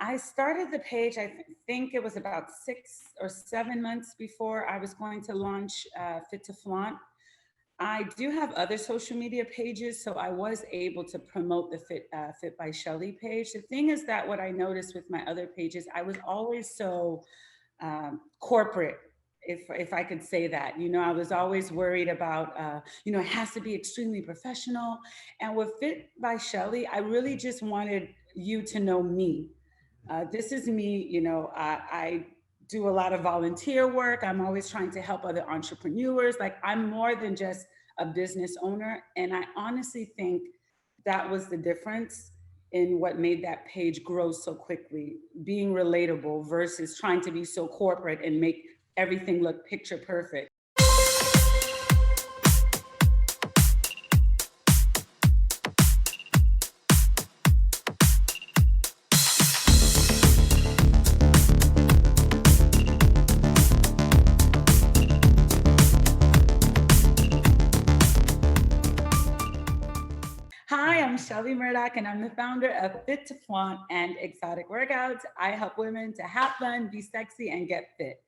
I started the page, think it was about 6 or 7 months before I was going to launch Fit to Flaunt. I do have other social media pages, so I was able to promote the Fit by Shelley page. The thing is that what I noticed with my other pages, I was always so corporate, if I could say that. I was always worried about, it has to be extremely professional. And with Fit by Shelley, I really just wanted you to know me. This is me. I do a lot of volunteer work. I'm always trying to help other entrepreneurs. Like, I'm more than just a business owner. And I honestly think that was the difference in what made that page grow so quickly, being relatable versus trying to be so corporate and make everything look picture perfect. Hi, I'm Shelley Murdock, and I'm the founder of Fit to Flaunt and Exotic Workouts. I help women to have fun, be sexy, and get fit.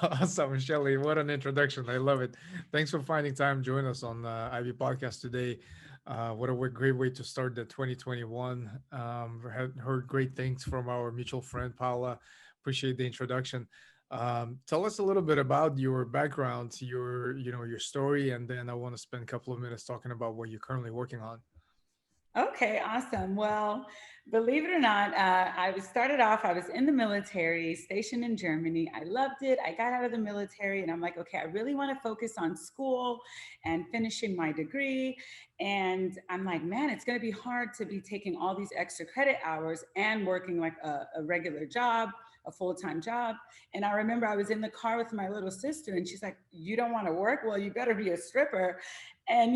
Awesome, Shelly. What an introduction. I love it. Thanks for finding time to join us on Ivy Podcast today. What a great way to start the 2021. We had heard great things from our mutual friend, Paula. Appreciate the introduction. Tell us a little bit about your background, your story, and then I want to spend a couple of minutes talking about what you're currently working on. Okay, awesome. Well, believe it or not, started off. I was in the military, stationed in Germany. I loved it. I got out of the military, and I'm like, okay, I really want to focus on school and finishing my degree. And I'm like, man, it's going to be hard to be taking all these extra credit hours and working like a regular job, a full time job. And I remember I was in the car with my little sister, and she's like, "You don't want to work? Well, you better be a stripper." And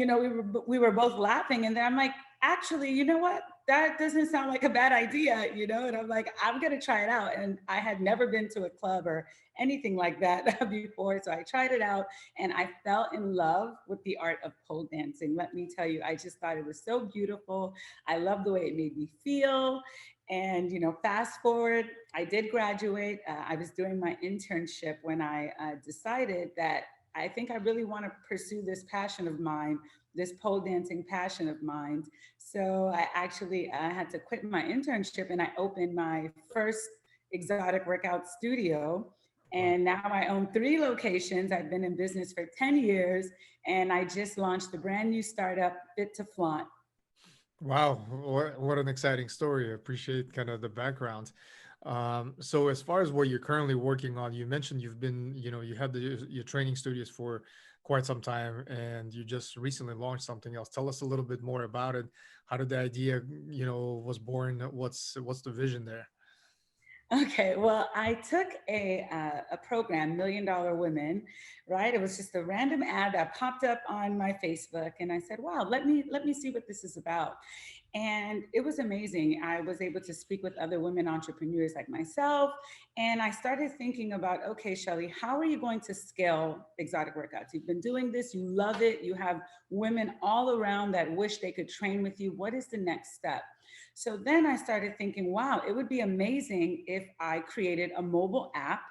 we were both laughing, and then I'm like, actually, you know what? That doesn't sound like a bad idea, And I'm like, I'm gonna try it out. And I had never been to a club or anything like that before. So I tried it out and I fell in love with the art of pole dancing. Let me tell you, I just thought it was so beautiful. I love the way it made me feel. And fast forward, I did graduate. I was doing my internship when I decided that I think I really want to pursue this passion of mine, this pole dancing passion of mine. So I actually had to quit my internship and I opened my first exotic workout studio. Wow. And now I own 3 locations. I've been in business for 10 years and I just launched a brand new startup, Fit to Flaunt. Wow, what an exciting story. I appreciate kind of the background. So as far as what you're currently working on, you mentioned you've been, you had your training studios for quite some time and you just recently launched something else. Tell us a little bit more about it. How did the idea, was born? What's the vision there? Okay, well, I took a program, Million Dollar Women, right? It was just a random ad that popped up on my Facebook, and I said, "Wow, let me see what this is about." And it was amazing. I was able to speak with other women entrepreneurs like myself, and I started thinking about, okay, Shelly, how are you going to scale exotic workouts? You've been doing this, you love it, you have women all around that wish they could train with you. What is the next step? So then I started thinking, wow, it would be amazing if I created a mobile app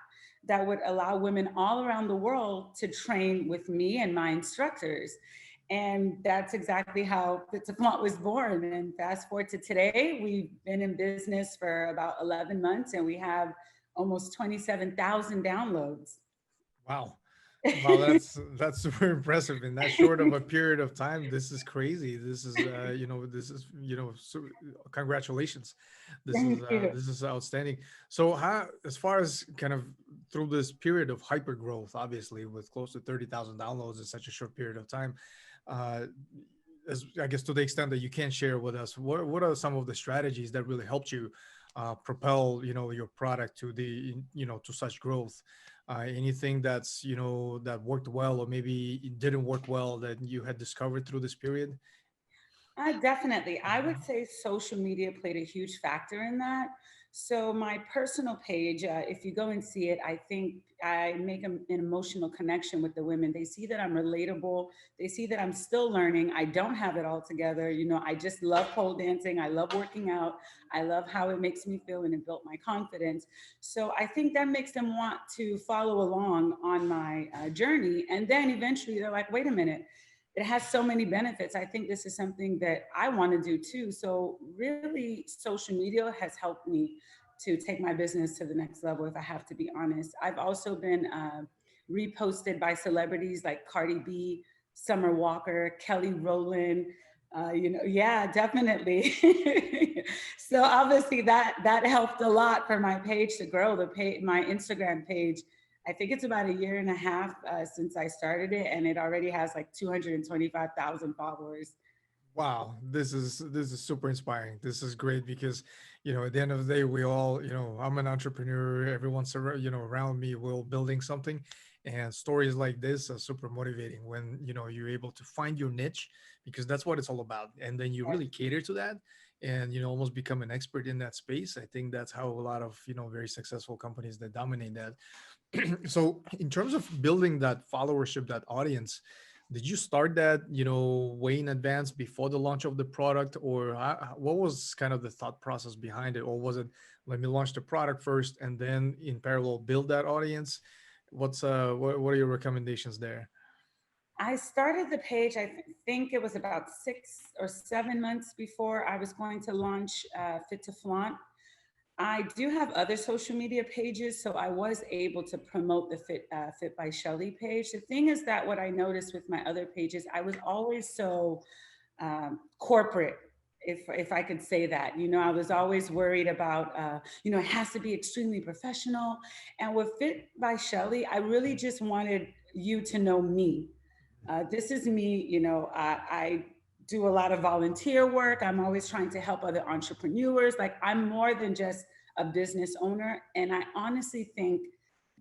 that would allow women all around the world to train with me and my instructors. And that's exactly how Fit to Flaunt was born. And fast forward to today, we've been in business for about 11 months and we have almost 27,000 downloads. Wow. Wow, that's super impressive in that short of a period of time. This is crazy. This is so congratulations. Thank you. This is outstanding. So how, as far as kind of through this period of hyper growth, obviously with close to 30,000 downloads in such a short period of time, uh as I guess to the extent that you can share with us, what are some of the strategies that really helped you propel, your product to the, to such growth? Anything that's, that worked well or maybe it didn't work well that you had discovered through this period? Definitely. I would say social media played a huge factor in that. So my personal page, if you go and see it, I think I make an emotional connection with the women. They see that I'm relatable. They see that I'm still learning. I don't have it all together. I just love pole dancing. I love working out. I love how it makes me feel and it built my confidence. So I think that makes them want to follow along on my journey. And then eventually they're like, wait a minute, it has so many benefits. I think this is something that I want to do too. So really, social media has helped me to take my business to the next level, if I have to be honest. I've also been reposted by celebrities like Cardi B, Summer Walker, Kelly Rowland. Yeah, definitely. So obviously that helped a lot for my page to grow. My Instagram page, I think it's about a year and a half since I started it, and it already has like 225,000 followers. Wow, this is super inspiring. This is great because, at the end of the day, we all, I'm an entrepreneur. Everyone's around me, will building something, and stories like this are super motivating when you're able to find your niche, because that's what it's all about, and then you really cater to that, and almost become an expert in that space. I think that's how a lot of very successful companies that dominate that. So in terms of building that followership, that audience, did you start that way in advance before the launch of the product, or what was kind of the thought process behind it? Or was it, let me launch the product first and then in parallel build that audience? What are your recommendations there? I started the page, think it was about 6 or 7 months before I was going to launch Fit to Flaunt. I do have other social media pages, so I was able to promote the Fit by Shelley page. The thing is that what I noticed with my other pages, I was always so corporate, if I could say that. I was always worried about, it has to be extremely professional. And with Fit by Shelley, I really just wanted you to know me. This is me. I do a lot of volunteer work. I'm always trying to help other entrepreneurs. Like, I'm more than just a business owner. And I honestly think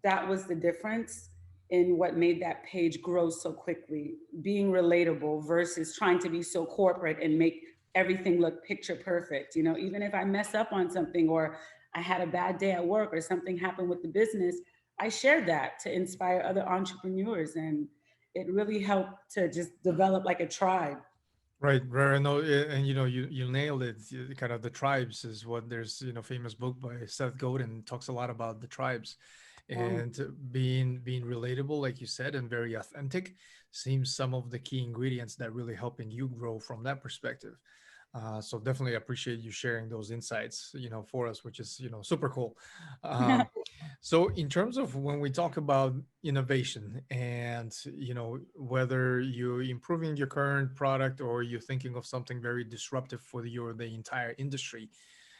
that was the difference in what made that page grow so quickly, being relatable versus trying to be so corporate and make everything look picture perfect. Even if I mess up on something, or I had a bad day at work, or something happened with the business, I shared that to inspire other entrepreneurs. And it really helped to just develop like a tribe. Right, right. No, and you nailed it. Kind of the tribes is what, there's famous book by Seth Godin talks a lot about the tribes, Um, and being relatable, like you said, and very authentic seems some of the key ingredients that really helping you grow from that perspective. So definitely appreciate you sharing those insights, for us, which is super cool. Um, so in terms of when we talk about innovation, and whether you're improving your current product or you're thinking of something very disruptive for the entire industry,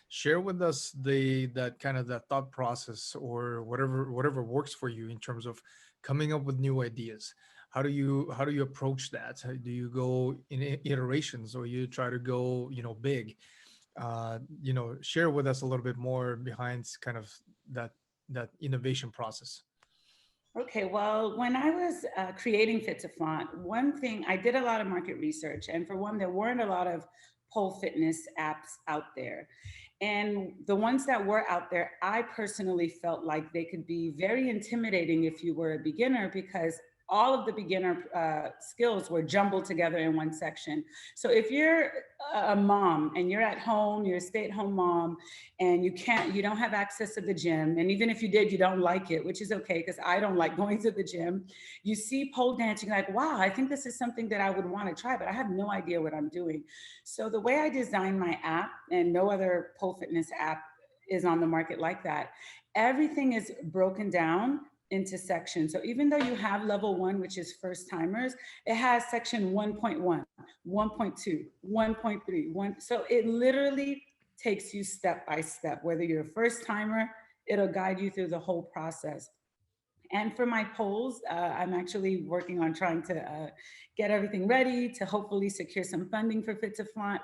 share with us the that kind of that thought process, or whatever works for you in terms of coming up with new ideas. How do you approach that? Do you go in iterations, or you try to go big? Share with us a little bit more behind kind of that that innovation process. Okay, well, when I was creating Fit to Flaunt, one thing I did a lot of market research, and for one, there weren't a lot of pole fitness apps out there. And the ones that were out there, I personally felt like they could be very intimidating if you were a beginner, because all of the beginner skills were jumbled together in one section. So if you're a mom and you're at home, you're a stay-at-home mom, and you don't have access to the gym, and even if you did, you don't like it, which is okay, because I don't like going to the gym. You see pole dancing, like, wow, I think this is something that I would want to try, but I have no idea what I'm doing. So the way I designed my app, and no other pole fitness app is on the market like that, everything is broken down into sections. So even though you have level one, which is first timers, it has section 1.1, 1.2, 1.3, one. So it literally takes you step by step. Whether you're a first timer, it'll guide you through the whole process. And for my polls, I'm actually working on trying to get everything ready to hopefully secure some funding for Fit to Flaunt.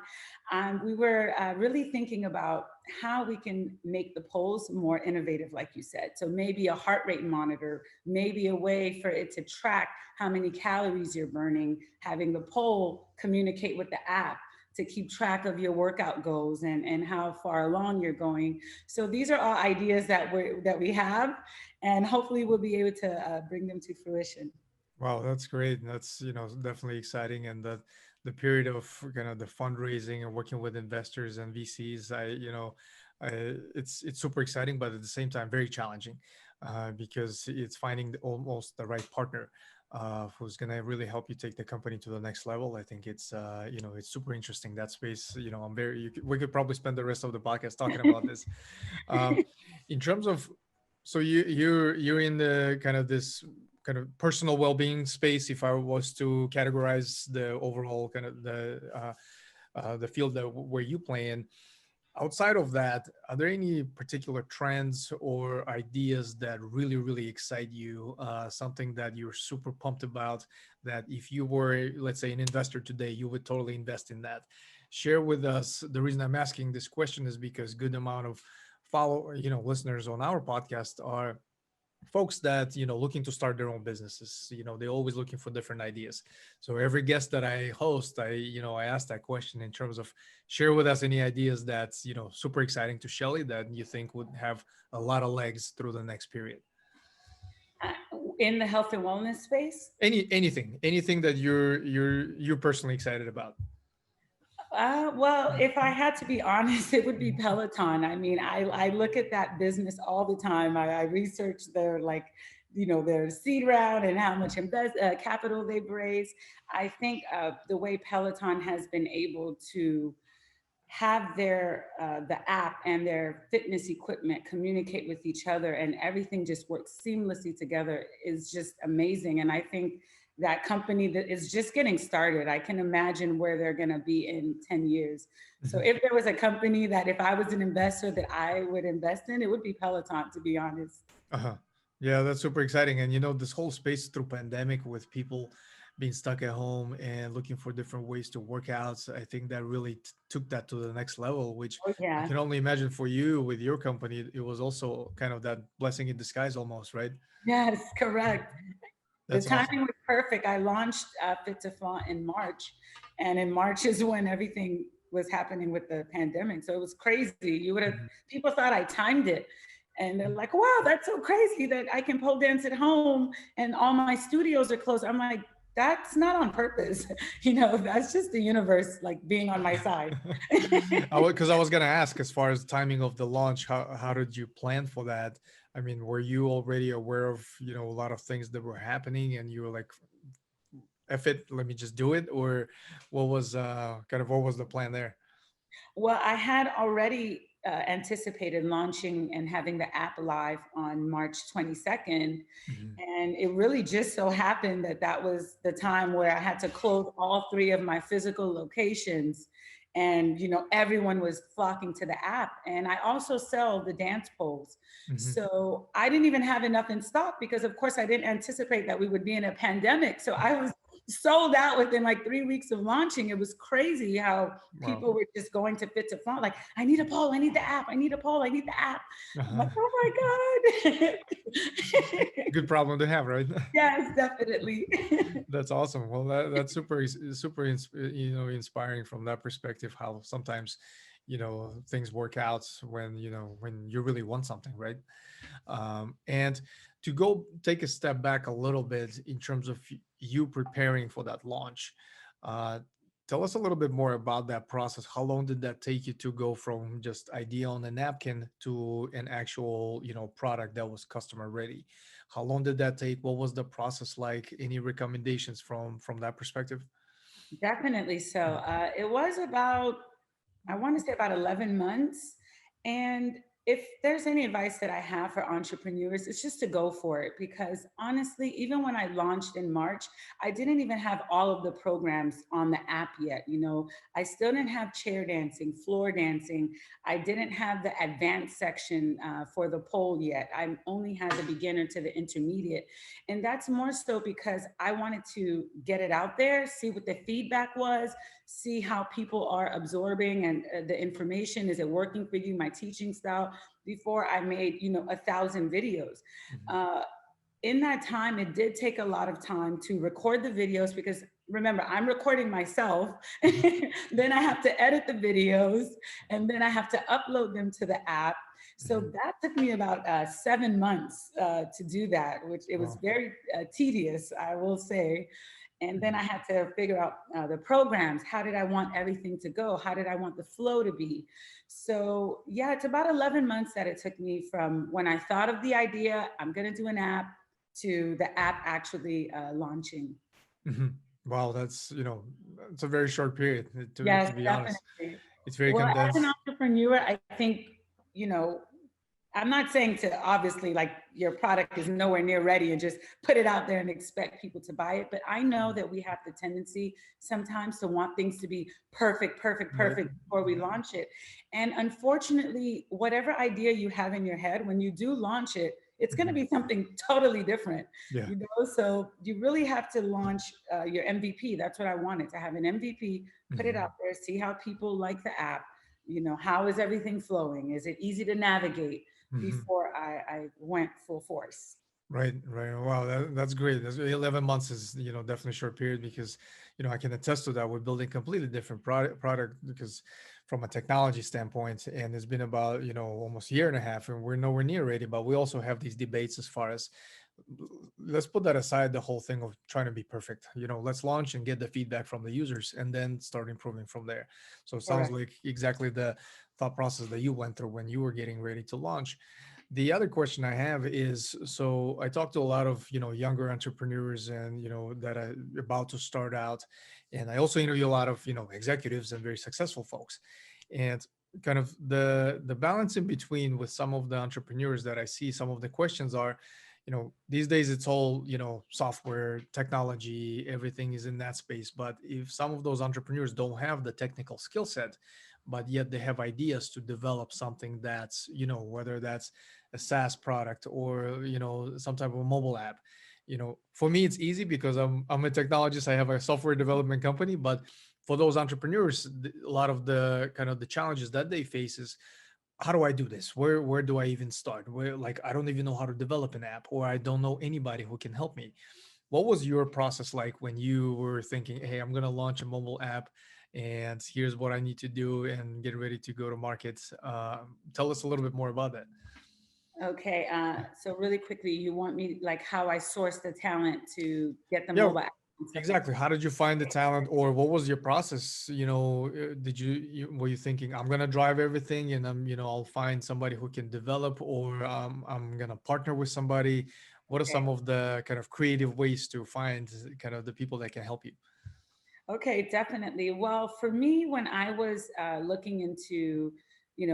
We were really thinking about how we can make the polls more innovative, like you said. So maybe a heart rate monitor, maybe a way for it to track how many calories you're burning, having the poll communicate with the app to keep track of your workout goals and how far along you're going. So these are all ideas that we have, and hopefully we'll be able to bring them to fruition. Wow, that's great. That's, definitely exciting. And the period of kind of the fundraising and working with investors and VCs, it's super exciting, but at the same time very challenging, because it's finding almost the right partner, who's going to really help you take the company to the next level. I think it's super interesting, that space. We could probably spend the rest of the podcast talking about this. Um, in terms of, so you're in the kind of this kind of personal well-being space, if I was to categorize the overall kind of the field where you play in. Outside of that, are there any particular trends or ideas that really really excite you, something that you're super pumped about, that if you were, let's say, an investor today, you would totally invest in that? Share with us. The reason I'm asking this question is because good amount of listeners on our podcast are folks that looking to start their own businesses. They're always looking for different ideas. So every guest that I host, I ask that question in terms of, share with us any ideas that's super exciting to Shelley, that you think would have a lot of legs through the next period. Uh, in the health and wellness space. Anything that you're personally excited about. Well, if I had to be honest, it would be Peloton. I mean, I look at that business all the time. I research their, like, their seed round and how much capital they've raised. I think the way Peloton has been able to have the app and their fitness equipment communicate with each other, and everything just works seamlessly together is just amazing. And I think that company that is just getting started, I can imagine where they're going to be in 10 years. So Mhm. if there was a company that, if I was an investor, that I would invest in, it would be Peloton, to be honest. Uh-huh. Yeah, that's super exciting. And this whole space through pandemic, with people being stuck at home and looking for different ways to work out, so I think that really took that to the next level, which Oh I yeah. can only imagine for you with your company, it was also kind of that blessing in disguise almost, right? Yes, correct. The That's awesome. timing was perfect. I launched Fit to Flaunt in March, and in March is when everything was happening with the pandemic. So it was crazy. Mhm. People thought I timed it, and they're like, "Wow, that's so crazy that I can pole dance at home and all my studios are closed." I'm like, "That's not on purpose, That's just the universe like being on my side." Because I was gonna ask, as far as timing of the launch, how did you plan for that? I mean, were you already aware of a lot of things that were happening, and you were like, "F it, let me just do it," or what was the plan there? Well, I had already anticipated launching and having the app live on March 22nd. Mhm. And it really just so happened that that was the time where I had to close all three of my physical locations. And, everyone was flocking to the app. And I also sell the dance poles. Mhm. So I didn't even have enough in stock because, of course, I didn't anticipate that we would be in a pandemic. So I was sold out within like 3 weeks of launching. It was crazy how Wow. people were just going to Fit to Flaunt, like, I need a poll, I need the app, I need a poll, I need the app. I'm Uh-huh. like, oh my God. Good problem to have, right? Yes, definitely. That's awesome. Well, that's super inspiring from that perspective. How sometimes things work out when when you really want something, right? And to go take a step back a little bit in terms of you preparing for that launch, uh, tell us a little bit more about that process. How long did that take you to go from just idea on a napkin to an actual product that was customer ready? How long did that take? What was the process like? Any recommendations from that perspective? Definitely. So Mhm. it was about, I want to say about 11 months. And if there's any advice that I have for entrepreneurs, it's just to go for it. Because honestly, even when I launched in March, I didn't even have all of the programs on the app yet. I still didn't have chair dancing, floor dancing. I didn't have the advanced section for the pole yet. I only had the beginner to the intermediate. And that's more so because I wanted to get it out there, see what the feedback was, see how people are absorbing and the information. Is it working for you, my teaching style, before I made 1,000 videos. Mhm. uh, in that time, it did take a lot of time to record the videos because remember, I'm recording myself. Mhm. Then I have to edit the videos, and then I have to upload them to the app. So Mhm. that took me about 7 months to do that, which it was Wow. very tedious, I will say. And then Mhm. I had to figure out the programs. How did I want everything to go? How did I want the flow to be? So, yeah, it's about 11 months that it took me from when I thought of the idea, I'm going to do an app, to the app actually launching. Mhm. Wow, that's, it's a very short period, to Yes, be honest. definitely. It's very Well, as an condensed. entrepreneur, I think, you know, I'm not saying to obviously like your product is nowhere near ready and just put it out there and expect people to buy it. But I know Mhm. that we have the tendency sometimes to want things to be perfect, perfect, Right. perfect before we launch it. And unfortunately, whatever idea you have in your head, when you do launch it, it's going to Mhm. be something totally different, Yeah. you know? So you really have to launch your MVP. That's what I wanted, to have an MVP, put it out Mhm. there, see how people like the app. How is everything flowing? Is it easy to navigate? Mhm. Before I went full force. Right, right. Wow, that's great. That's 11 months is, definitely a short period because, I can attest to that. We're building completely different product because from a technology standpoint, and it's been about, almost a year and a half, and we're nowhere near ready, but we also have these debates as far as, let's put that aside, the whole thing of trying to be perfect. Let's launch and get the feedback from the users and then start improving from there. So it sounds Correct. like exactly the thought process that you went through when you were getting ready to launch. The other question I have is, so I talked to a lot of, younger entrepreneurs and, that are about to start out. And I also interview a lot of, executives and very successful folks. And kind of the balance in between with some of the entrepreneurs that I see, some of the questions are, these days it's all, software, technology, everything is in that space. But if some of those entrepreneurs don't have the technical skill set, but yet they have ideas to develop something that's, whether that's a SaaS product or, some type of mobile app. For me it's easy because I'm a technologist. I have a software development company, but for those entrepreneurs, a lot of the kind of the challenges that they face is, how do I do this? Where do I even start? Where, like, I don't even know how to develop an app, or I don't know anybody who can help me. What was your process like when you were thinking, hey, I'm going to launch a mobile app and here's what I need to do and get ready to go to market? Tell us a little bit more about that. Okay. So really quickly, you want me like how I source the talent to get the Yeah, mobile app and stuff like exactly. How did you find the talent, or what was your process? Did were you thinking, I'm gonna drive everything and I'll find somebody who can develop, or I'm gonna partner with somebody? What are okay. some of the kind of creative ways to find kind of the people that can help you? Okay, definitely. Well, for me, when I was looking into,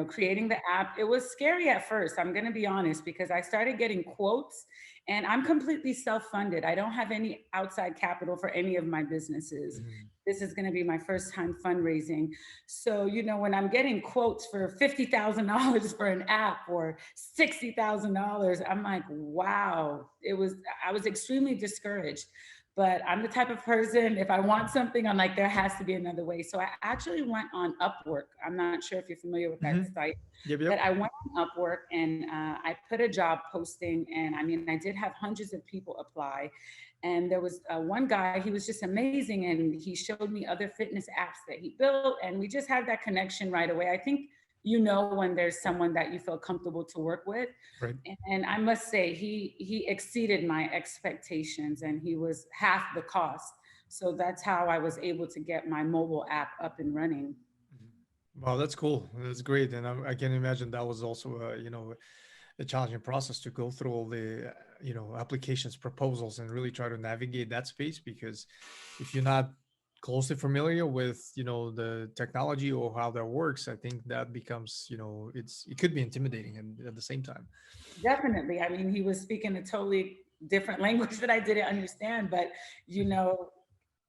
creating the app, it was scary at first. I'm going to be honest, because I started getting quotes, and I'm completely self-funded. I don't have any outside capital for any of my businesses. Mhm. This is going to be my first time fundraising. So, when I'm getting quotes for $50,000 for an app or $60,000, I'm like, wow, I was extremely discouraged. But I'm the type of person, if I want something, I'm like, there has to be another way. So I actually went on Upwork. I'm not sure if you're familiar with that Mhm. site, Yep, but yep. I went on Upwork, and I put a job posting. And I mean, I did have hundreds of people apply. And there was one guy, he was just amazing. And he showed me other fitness apps that he built. And we just had that connection right away. I think when there's someone that you feel comfortable to work with. Right. And I must say, he exceeded my expectations, and he was half the cost. So that's how I was able to get my mobile app up and running. Mhm. Wow, that's cool. That's great, and I can imagine that was also a challenging process to go through all the applications, proposals, and really try to navigate that space. Because if you're not closely familiar with the technology or how that works, I think that becomes it could be intimidating and at the same time. Definitely. I mean, he was speaking a totally different language that I didn't understand, but you Mhm. know,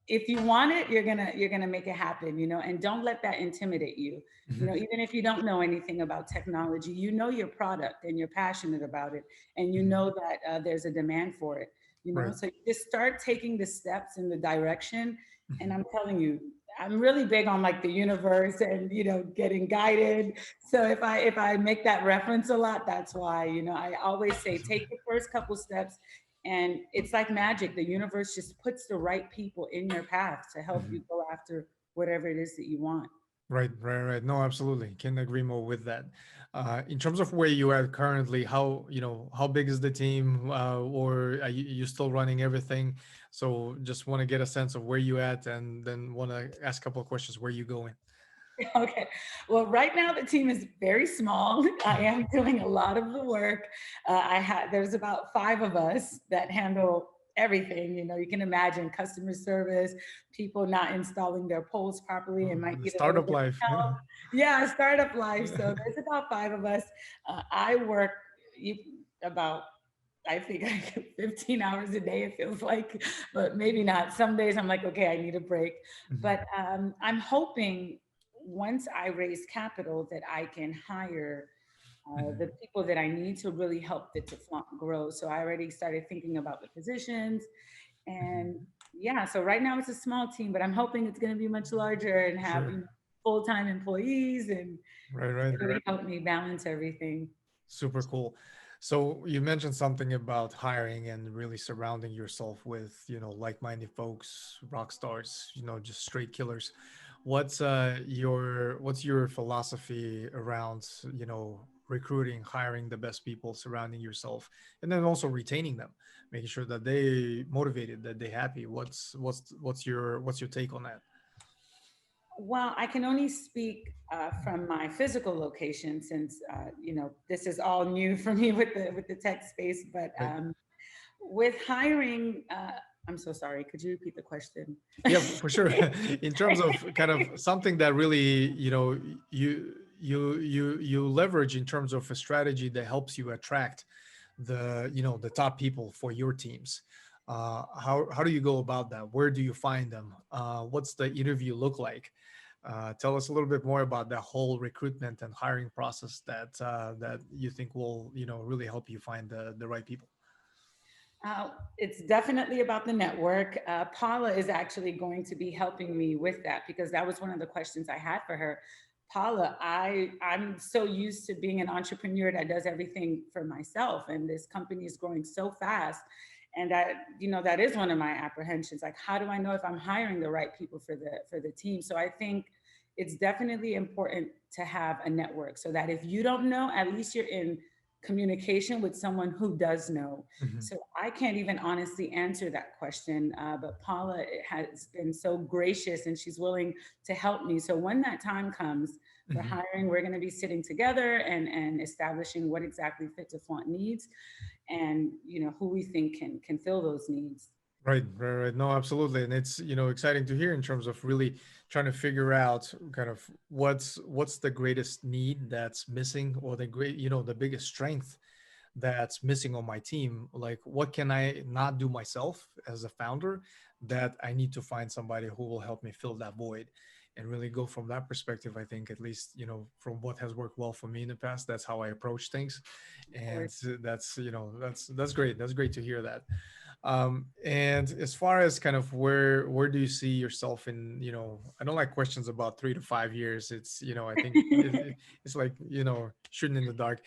if you want it, you're gonna make it happen, and don't let that intimidate you. Mhm. Even if you don't know anything about technology, your product and you're passionate about it, and Mhm. that there's a demand for it. Right. So you just start taking the steps in the direction, and Mhm. I'm telling you, I'm really big on like the universe and getting guided. So if I make that reference a lot, that's why. I always say take the first couple steps, And it's like magic. The universe just puts the right people in your path to help Mhm. you go after whatever it is that you want. Right, right, right. No, absolutely. Can agree more with that. In terms of where you are currently, how big is the team, or are you still running everything? So just want to get a sense of where you at, and then want to ask a couple of questions where you going. Okay. Well, right now the team is very small. I am doing a lot of the work. There's about five of us that handle everything. You can imagine customer service, people not installing their poles properly and might The need a little startup bit of life. help. Yeah, startup life. So there's about five of us. I work you- about I think I get 15 hours a day, it feels like, but maybe not. Some days I'm like, okay, I need a break. Mhm, But I'm hoping once I raise capital that I can hire the mhm, people that I need to really help the Flaunt grow. So I already started thinking about the positions. mhm. And yeah, so right now it's a small team, but I'm hoping it's going to be much larger and have, Sure. full-time employees and Right, right. really help me balance everything. Super cool. So you mentioned something about hiring and really surrounding yourself with, like-minded folks, rock stars, just straight killers. What's your philosophy around, recruiting, hiring the best people, surrounding yourself, and then also retaining them, making sure that they motivated, that they happy. What's your take on that? Well, I can only speak from my physical location since this is all new for me with the tech space. But Right. with hiring, I'm so sorry. Could you repeat the question? Yeah, for sure. In terms of kind of something that really, you leverage in terms of a strategy that helps you attract the top people for your teams. How do you go about that? Where do you find them? What's the interview look like? Tell us a little bit more about the whole recruitment and hiring process that you think will really help you find the right people. Uh, it's definitely about the network. Paula is actually going to be helping me with that because that was one of the questions I had for her. Paula, I'm so used to being an entrepreneur that does everything for myself, and this company is growing so fast. And that is one of my apprehensions. Like, how do I know if I'm hiring the right people for the team? So I think it's definitely important to have a network so that if you don't know, at least you're in communication with someone who does know. Mhm, So I can't even honestly answer that question. But Paula has been so gracious and she's willing to help me. So when that time comes for mhm. hiring, we're going to be sitting together and establishing what exactly Fit to Flaunt needs and who we think can fill those needs. Right, right, right. No, absolutely, and it's exciting to hear in terms of really trying to figure out kind of what's the greatest need that's missing, or the biggest strength that's missing on my team. Like, what can I not do myself as a founder that I need to find somebody who will help me fill that void, and really go from that perspective. I think, at least from what has worked well for me in the past, that's how I approach things, Or and that's great. That's great to hear that. And as far as kind of where do you see yourself in, I don't like questions about 3 to 5 years. It's, I think it's like, shooting in the dark.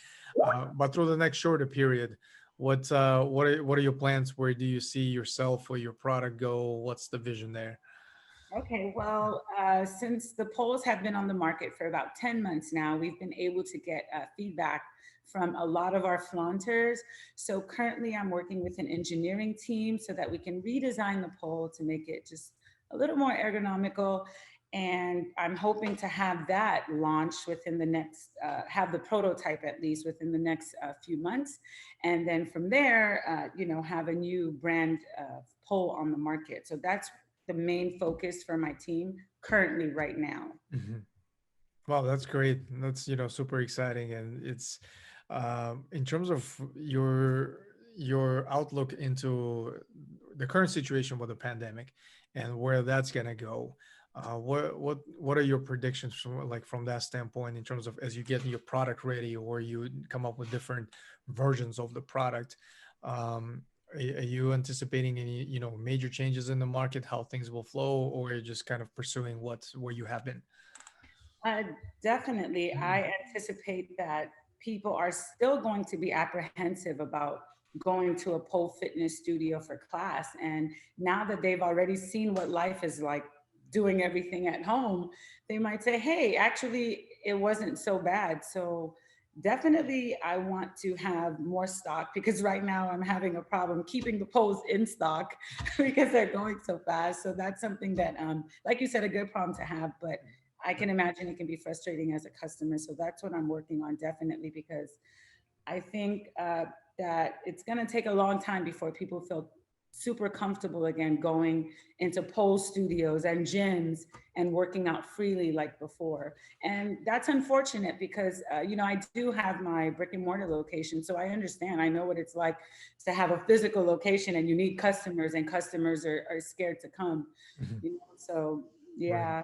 But through the next shorter period, what are your plans? Where do you see yourself or your product go? What's the vision there? Okay, well, since the polls have been on the market for about 10 months now, we've been able to get feedback from a lot of our flaunters. So currently, I'm working with an engineering team so that we can redesign the poll to make it just a little more ergonomical. And I'm hoping to have that launched within the next, have the prototype at least within the next few months. And then from there, have a new brand poll on the market. So that's the main focus for my team currently right now. Mhm. Wow, that's great. That's super exciting, and it's in terms of your outlook into the current situation with the pandemic and where that's gonna go. What are your predictions from that standpoint, in terms of as you get your product ready, or you come up with different versions of the product? Are you anticipating any major changes in the market, how things will flow, or are you just kind of pursuing where you have been? Uh, Definitely, I anticipate that people are still going to be apprehensive about going to a pole fitness studio for class. And now that they've already seen what life is like doing everything at home, they might say, hey, actually, it wasn't so bad. So definitely, I want to have more stock because right now I'm having a problem keeping the poles in stock because they're going so fast. So that's something that, like you said, a good problem to have, but I can imagine it can be frustrating as a customer. So that's what I'm working on definitely because I think that it's going to take a long time before people feel super comfortable again going into pole studios and gyms and working out freely like before. And that's unfortunate because, I do have my brick and mortar location. So I understand. I know what it's like to have a physical location and you need customers and customers are scared to come. Mhm. So Right. yeah.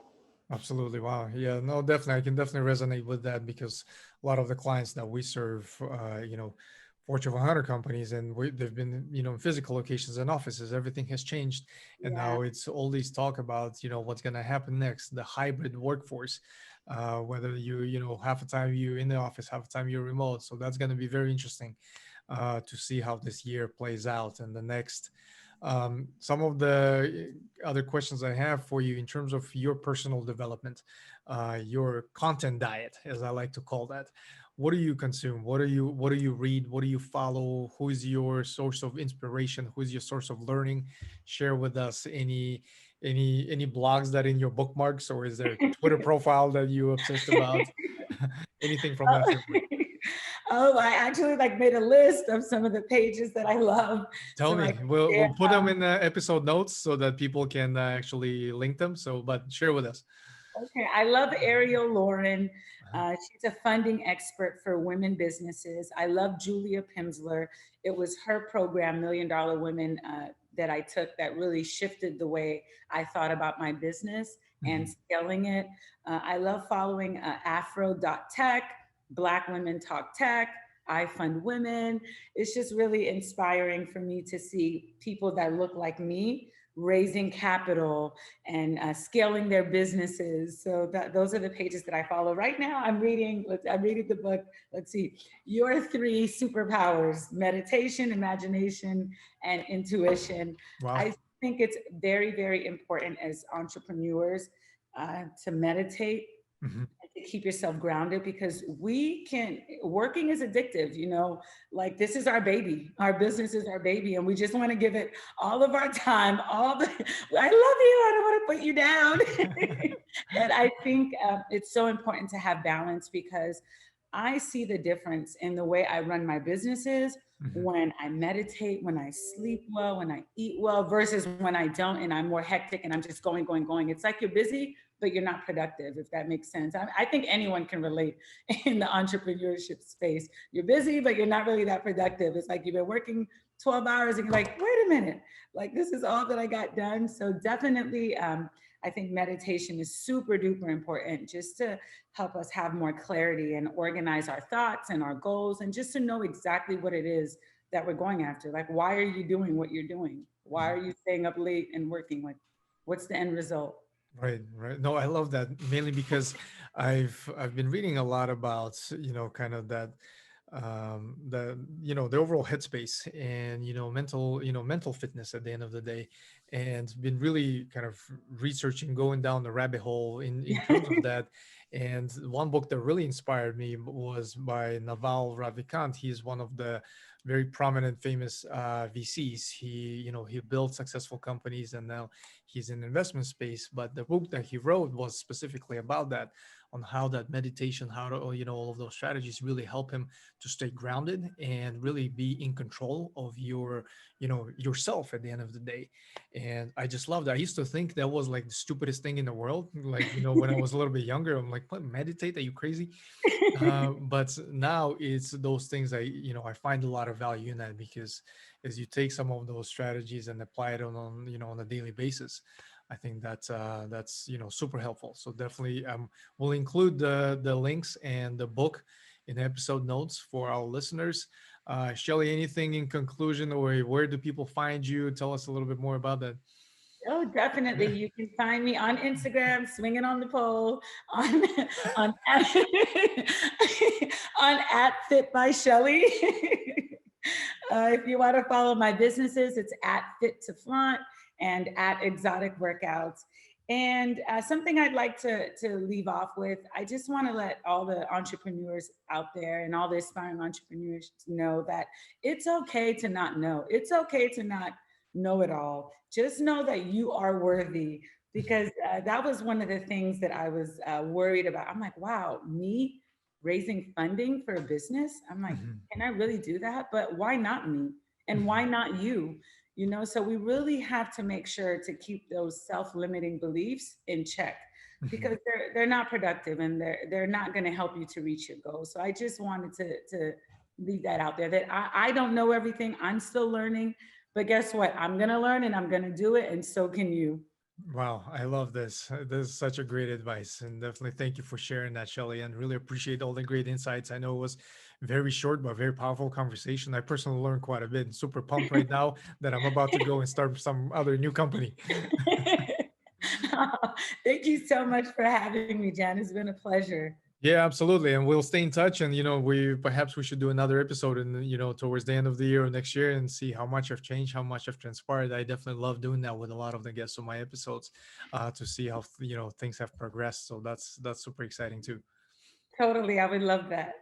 Absolutely. Wow. Yeah, no, definitely. I can definitely resonate with that because a lot of the clients that we serve, Fortune 100 companies, and they've been, in physical locations and offices, everything has changed. And Yeah. now it's all these talk about, what's going to happen next, the hybrid workforce, whether half the time you're in the office, half the time you're remote. So that's going to be very interesting to see how this year plays out and the next. Some of the other questions I have for you in terms of your personal development, your content diet, as I like to call that. What do you consume? What do you read? What do you follow? Who is your source of inspiration? Who is your source of learning? Share with us any blogs that in your bookmarks, or is there a Twitter profile that you obsessed about? Anything from that standpoint. Oh, I actually like made a list of some of the pages that I love. Tell So I me. can We'll share. put them in the episode notes so that people can actually link them. So, but share with us. Okay, I love Ariel Lauren. Uh-huh. She's a funding expert for women businesses. I love Julia Pimsler. It was her program, Million Dollar Women, that I took that really shifted the way I thought about my business and Mhm. scaling it. I love following Afro.tech, Black Women Talk Tech, I Fund Women. It's just really inspiring for me to see people that look like me raising capital and scaling their businesses. So those are the pages that I follow. Right now, I'm reading the book. Let's see, Your Three Superpowers: Meditation, Imagination, and Intuition. Wow. I think it's very, very important as entrepreneurs to meditate Mhm. to keep yourself grounded because we can working is addictive, like this is our baby, our business is our baby, and we just want to give it all of our time, all the I love you, I don't want to put you down. And I think it's so important to have balance because I see the difference in the way I run my businesses Mhm. when I meditate, when I sleep well, when I eat well, versus when I don't and I'm more hectic and I'm just going, going, going. It's like you're busy, but you're not productive, if that makes sense. I think anyone can relate in the entrepreneurship space. You're busy, but you're not really that productive. It's like you've been working 12 hours and you're like, wait a minute, like this is all that I got done. So definitely, I think meditation is super duper important just to help us have more clarity and organize our thoughts and our goals and just to know exactly what it is that we're going after. Like, why are you doing what you're doing? Why Mhm. are you staying up late and working? Like, what's the end result? Right, right. No, I love that mainly because I've been reading a lot about kind of that the overall headspace and mental fitness at the end of the day, and been really kind of researching, going down the rabbit hole in terms of that. And one book that really inspired me was by Naval Ravikant. He's one of the very prominent, famous VCs. He built successful companies, and now he's in investment space. But the book that he wrote was specifically about that, on how that meditation, how to all of those strategies really help him to stay grounded and really be in control of yourself at the end of the day. And I just love that. I used to think that was like the stupidest thing in the world, like when I was a little bit younger. I'm like, what, meditate, are you crazy? But now it's those things I find a lot of value in that, because as you take some of those strategies and apply it on a daily basis, I think that's super helpful. So definitely, we'll include the links and the book in episode notes for our listeners. Shelly, anything in conclusion, or where do people find you? Tell us a little bit more about that. Oh, definitely. You can find me on Instagram, swinging on the pole, on on on at Fit by Shelly. If you want to follow my businesses, it's at Fit to Flaunt and at Exotic Workouts. And something I'd like to leave off with, I just want to let all the entrepreneurs out there and all the aspiring entrepreneurs know that it's okay to not know. It's okay to not know it all. Just know that you are worthy, because that was one of the things that I was worried about. I'm like, wow, me raising funding for a business? I'm like, Mhm, can I really do that? But why not me? And why mhm, not you? You know, so we really have to make sure to keep those self-limiting beliefs in check, mhm. because they're not productive, and they're not going to help you to reach your goals. So I just wanted to leave that out there, that I don't know everything. I'm still learning, but guess what? I'm going to learn and I'm going to do it, and so can you. Wow, I love this. This is such a great advice, and definitely thank you for sharing that, Shelly. And really appreciate all the great insights. I know it was very short but very powerful conversation. I personally learned quite a bit. Super pumped right now that I'm about to go and start some other new company. Thank you so much for having me, Jan. It's been a pleasure. Yeah, absolutely. And we'll stay in touch. And we perhaps we should do another episode and towards the end of the year or next year and see how much I've changed, how much I've transpired. I definitely love doing that with a lot of the guests on my episodes, to see how things have progressed. So that's super exciting too. Totally. I would love that.